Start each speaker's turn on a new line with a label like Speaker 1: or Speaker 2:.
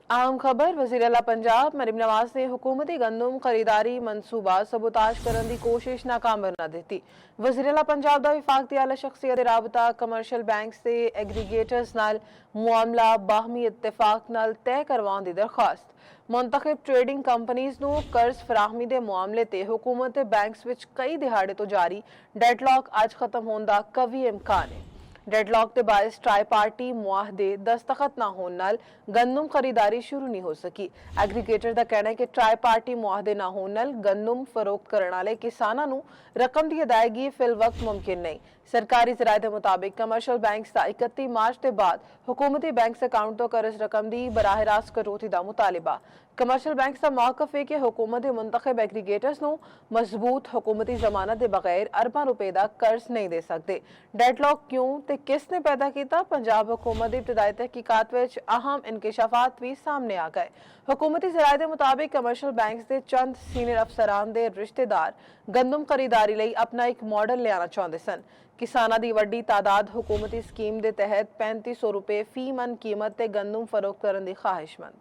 Speaker 1: अहम खबर वज़ीर आला पंजाब मरीम नवाज ने हुकूमती गंदम खरीदारी मनसूबा सबूताज करने की कोशिश नाकाम बना दी। वज़ीर आला पंजाब का विफाकती आला शख्सियत राबता कमर्शियल बैंक से एग्रीगेटर्स नाल मामला बाहमी इत्तेफाक नाल तय करवाने की दरख्वास्त। मुंतखब ट्रेडिंग कंपनीज नूं कर्ज फराहमी के मामले ते हुकूमत बैंक्स विच कई दिहाड़े तो जारी डेडलॉक अज खत्म होने का कवी इम्कान है। डेडलॉक के बायस ट्राई पार्टी मुआहदे दस्तखत ना होने नाल गंदम खरीदारी शुरू नहीं हो सकी। एग्रीगेटर का कहना है कि ट्राई पार्टी मुआहदे ना होने नाल गंदम फरोख्त करने वाले किसानों नूं रकम की अदायगी फिल वक्त मुमकिन नहीं। सरकारी जराये के मुताबिक कमर्शियल बैंक का 31 मार्च के बाद हुकूमती बैंक अकाउंट तो कर्ज रकम की बराह रास्त कटौती का मुतालिबा। कमर्शियल बैंक का मौकफ है कि हुकूमत मुंतखब एग्रीगेटर्स नूं मजबूत हुकूमती जमानत के बगैर अरबा रुपए का कर्ज नहीं दे सकते। डेडलॉक क्यों ते किसने पैदा किया? पंजाब हुकूमत की इब्तदाई तहकीकात विच अहम इंकशाफात भी सामने आ गए। हुकूमती जराये के मुताबिक कमर्शियल बैंक के चंद सीनियर अफसरान के रिश्तेदार गंदम खरीदारी लई अपना एक मॉडल लियाना चाहते सन। किसानां दी वड्डी तादाद हुकूमती स्कीम के तहत 3500 रुपए फी मन कीमत ते गंदम फरोख्त करने की ख्वाहिशमंद।